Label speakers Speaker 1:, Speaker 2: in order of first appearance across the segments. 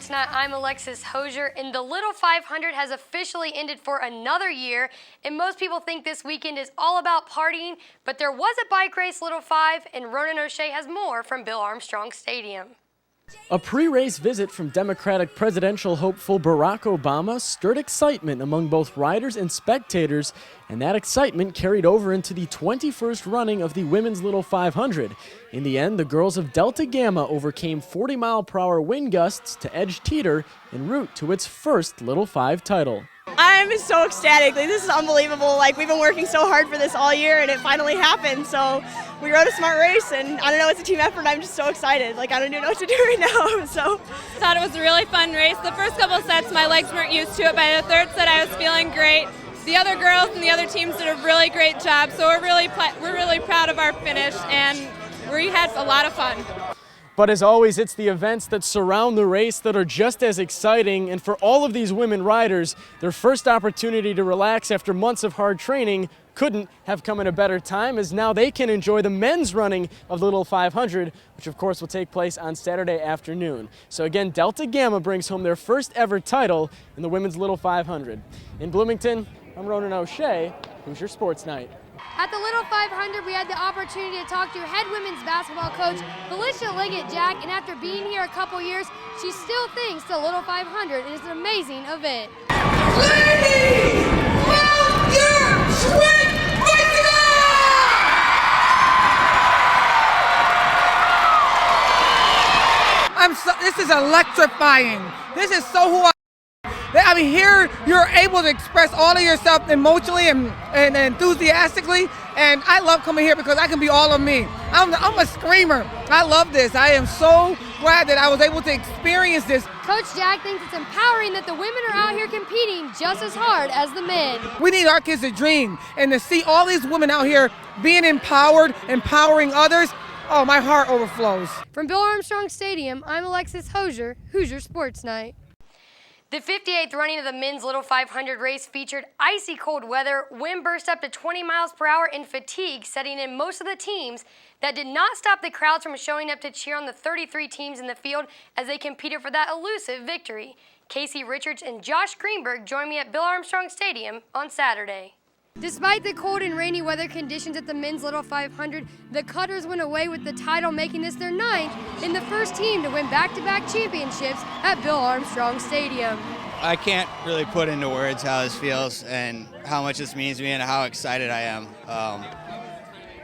Speaker 1: Sports Night. I'm Alexis Hosier, and the Little 500 has officially ended for another year, and most people think this weekend is all about partying, but there was a bike race Little 5, and Ronan has more from Bill Armstrong Stadium.
Speaker 2: A pre-race visit from Democratic presidential hopeful Barack Obama stirred excitement among both riders and spectators, and that excitement carried over into the 21st running of the Women's Little 500. In the end, the girls of Delta Gamma overcame 40-mile-per-hour wind gusts to edge Teeter en route to its first Little 5 title.
Speaker 3: I'm so ecstatic. This is unbelievable. We've been working so hard for this all year, and it finally happened. So we rode a smart race, and I don't know, it's a team effort. I'm just so excited. I don't even know what to do right now. So
Speaker 4: thought it was a really fun race. The first couple sets, my legs weren't used to it. By the third set, I was feeling great. The other girls and the other teams did a really great job. So we're really proud of our finish, and we had a lot of fun.
Speaker 2: But as always, it's the events that surround the race that are just as exciting, and for all of these women riders, their first opportunity to relax after months of hard training couldn't have come at a better time, as now they can enjoy the men's running of the Little 500, which of course will take place on Saturday afternoon. So again, Delta Gamma brings home their first ever title in the Women's Little 500. In Bloomington, I'm Ronan O'Shea. Who's your Sports Night?
Speaker 1: At the Little 500, we had the opportunity to talk to head women's basketball coach Felicia Liggett-Jack, and after being here a couple years, she still thinks the Little 500 is an amazing event.
Speaker 5: Ladies, mount your swing bicycle!
Speaker 6: This is electrifying. This is so who I mean, here you're able to express all of yourself emotionally and enthusiastically, and I love coming here because I can be all of me. I'm a screamer. I love this. I am so glad that I was able to experience this.
Speaker 1: Coach Jack thinks it's empowering that the women are out here competing just as hard as the men.
Speaker 6: We need our kids to dream, and to see all these women out here being empowered, empowering others, oh, my heart overflows.
Speaker 1: From Bill Armstrong Stadium, I'm Alexis Hosier. Who's your Sports Night? The 58th running of the men's Little 500 race featured icy cold weather, wind burst up to 20 miles per hour, and fatigue setting in most of the teams. That did not stop the crowds from showing up to cheer on the 33 teams in the field as they competed for that elusive victory. Casey Richards and Josh Greenberg joined me at Bill Armstrong Stadium on Saturday. Despite the cold and rainy weather conditions at the men's Little 500, the Cutters went away with the title, making this their 9th and the first team to win back-to-back championships at Bill Armstrong Stadium.
Speaker 7: I can't really put into words how this feels and how much this means to me and how excited I am.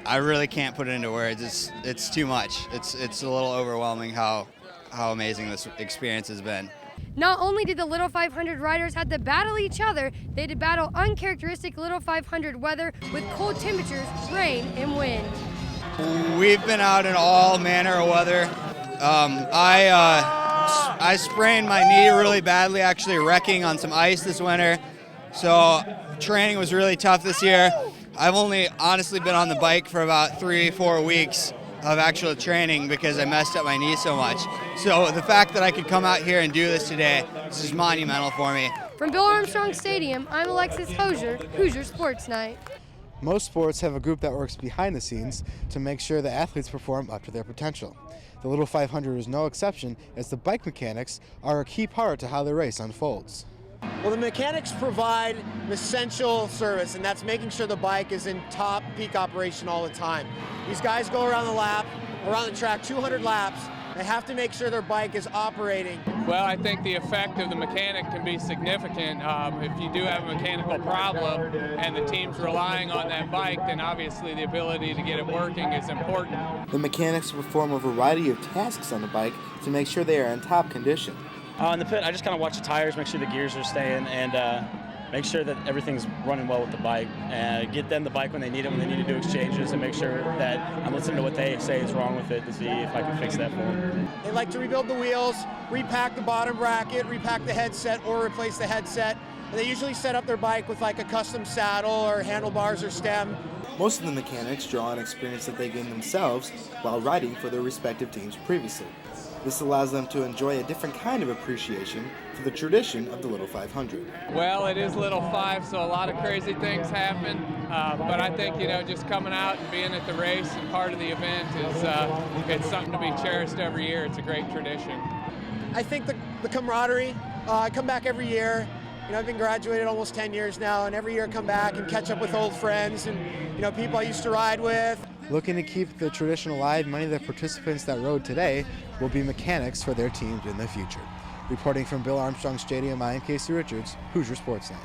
Speaker 7: I really can't put it into words. It's too much. It's a little overwhelming how amazing this experience has been.
Speaker 1: Not only did the Little 500 riders have to battle each other, they had to battle uncharacteristic Little 500 weather with cold temperatures, rain, and wind.
Speaker 7: We've been out in all manner of weather. I sprained my knee really badly, actually wrecking on some ice this winter. So training was really tough this year. I've only honestly been on the bike for about 3-4 weeks of actual training because I messed up my knee so much. So the fact that I could come out here and do this today, this is monumental for me.
Speaker 1: From Bill Armstrong Stadium, I'm Alexis Hosier. Who's your Sports Night?
Speaker 8: Most sports have a group that works behind the scenes to make sure the athletes perform up to their potential. The Little 500 is no exception, as the bike mechanics are a key part to how the race unfolds.
Speaker 9: Well, the mechanics provide an essential service, and that's making sure the bike is in top peak operation all the time. These guys go around the track 200 laps. They have to make sure their bike is operating.
Speaker 10: Well, I think the effect of the mechanic can be significant. If you do have a mechanical problem and the team's relying on that bike, then obviously the ability to get it working is important.
Speaker 11: The mechanics perform a variety of tasks on the bike to make sure they are in top condition.
Speaker 12: In the pit, I just kind of watch the tires, make sure the gears are staying, and make sure that everything's running well with the bike. And get them the bike when they need it, when they need to do exchanges, and make sure that I'm listening to what they say is wrong with it to see if I can fix that for them.
Speaker 9: They like to rebuild the wheels, repack the bottom bracket, repack the headset, or replace the headset. And they usually set up their bike with like a custom saddle or handlebars or stem.
Speaker 11: Most of the mechanics draw on experience that they gain themselves while riding for their respective teams previously. This allows them to enjoy a different kind of appreciation for the tradition of the Little 500.
Speaker 10: Well, it is Little 5, so a lot of crazy things happen. But I think, just coming out and being at the race and part of the event is it's something to be cherished every year. It's a great tradition.
Speaker 9: I think the camaraderie. I come back every year. You know, I've been graduated almost 10 years now, and every year I come back and catch up with old friends and, you know, people I used to ride with.
Speaker 8: Looking to keep the tradition alive, many of the participants that rode today will be mechanics for their teams in the future. Reporting from Bill Armstrong Stadium, I am Casey Richards, Hoosier Sports Night.